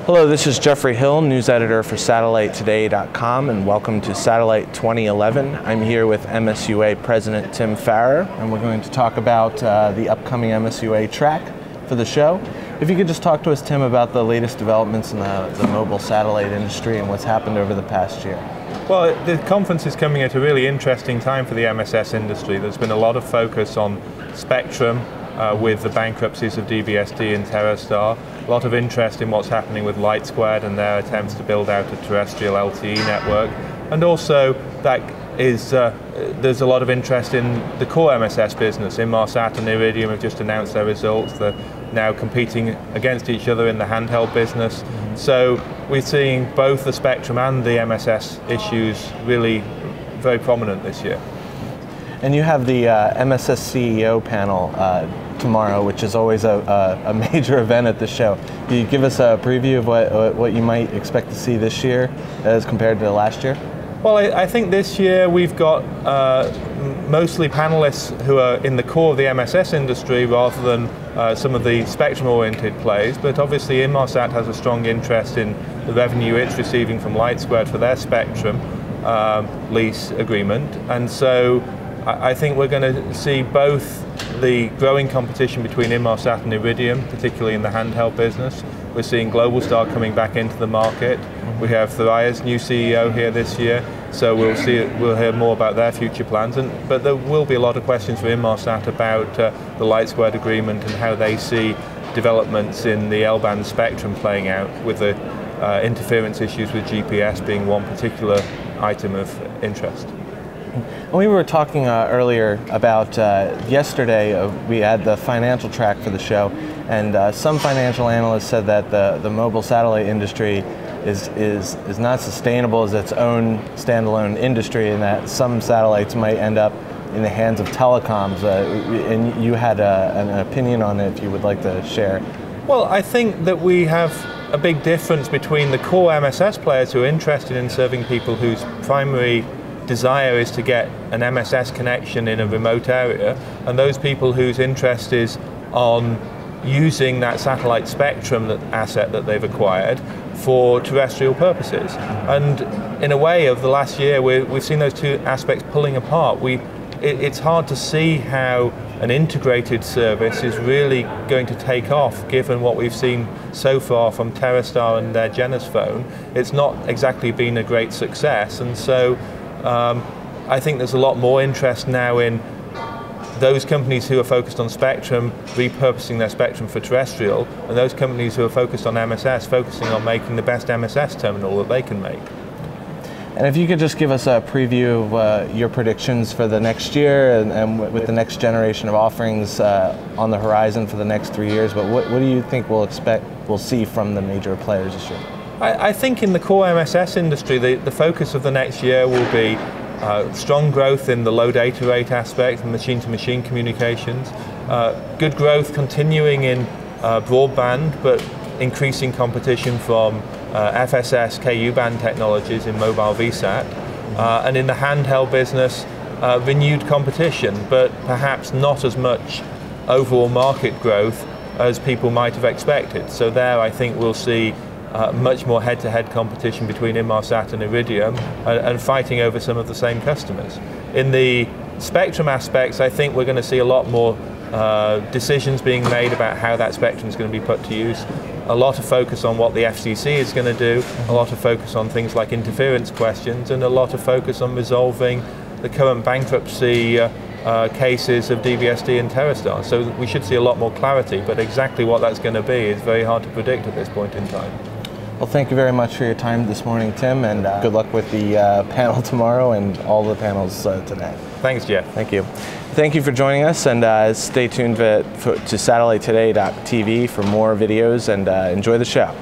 Hello, this is Jeffrey Hill, news editor for SatelliteToday.com, and welcome to Satellite 2011. I'm here with MSUA President Tim Farrar, and we're going to talk about the upcoming MSUA track for the show. If you could just talk to us, Tim, about the latest developments in the mobile satellite industry and what's happened over the past year. Well, the conference is coming at a really interesting time for the MSS industry. There's been a lot of focus on spectrum with the bankruptcies of DBSD and TerreStar. A lot of interest in what's happening with LightSquared and their attempts to build out a terrestrial LTE network. And also, there's a lot of interest in the core MSS business. Inmarsat and Iridium have just announced their results. They're now competing against each other in the handheld business. So we're seeing both the spectrum and the MSS issues really very prominent this year. And you have the MSS CEO panel tomorrow, which is always a major event at the show. Can you give us a preview of what you might expect to see this year as compared to last year? Well, I think this year we've got mostly panelists who are in the core of the MSS industry rather than some of the spectrum-oriented plays, but obviously Inmarsat has a strong interest in the revenue it's receiving from LightSquared for their spectrum lease agreement, and so I think we're going to see both the growing competition between Inmarsat and Iridium, particularly in the handheld business. We're seeing Globalstar coming back into the market. We have Farrar's new CEO here this year, so we'll hear more about their future plans. But there will be a lot of questions for Inmarsat about the LightSquared agreement and how they see developments in the L-band spectrum playing out, with the interference issues with GPS being one particular item of interest. We were talking earlier about yesterday, we had the financial track for the show, and some financial analysts said that the mobile satellite industry is not sustainable as its own standalone industry, and that some satellites might end up in the hands of telecoms. And you had an opinion on it, if you would like to share. Well, I think that we have a big difference between the core MSS players who are interested in serving people whose primary desire is to get an MSS connection in a remote area, and those people whose interest is on using that satellite spectrum asset that they've acquired for terrestrial purposes. And in a way, of the last year, we've seen those two aspects pulling apart. It's hard to see how an integrated service is really going to take off, given what we've seen so far from TerreStar and their Genesis phone. It's not exactly been a great success, and so I think there's a lot more interest now in those companies who are focused on spectrum repurposing their spectrum for terrestrial, and those companies who are focused on MSS focusing on making the best MSS terminal that they can make. And if you could just give us a preview of your predictions for the next year and with the next generation of offerings on the horizon for the next 3 years, but what do you think we'll see from the major players this year? I think in the core MSS industry, the focus of the next year will be strong growth in the low data rate aspect, machine-to-machine communications, good growth continuing in broadband, but increasing competition from FSS, KU-band technologies in mobile VSAT, and in the handheld business, renewed competition, but perhaps not as much overall market growth as people might have expected. So there I think we'll see much more head-to-head competition between Inmarsat and Iridium, and fighting over some of the same customers. In the spectrum aspects, I think we're going to see a lot more decisions being made about how that spectrum is going to be put to use. A lot of focus on what the FCC is going to do, a lot of focus on things like interference questions, and a lot of focus on resolving the current bankruptcy cases of DBSD and TerreStar. So we should see a lot more clarity, but exactly what that's going to be is very hard to predict at this point in time. Well, thank you very much for your time this morning, Tim, and good luck with the panel tomorrow and all the panels today. Thanks, Jeff. Thank you. Thank you for joining us, and stay tuned to SatelliteToday.tv for more videos, and enjoy the show.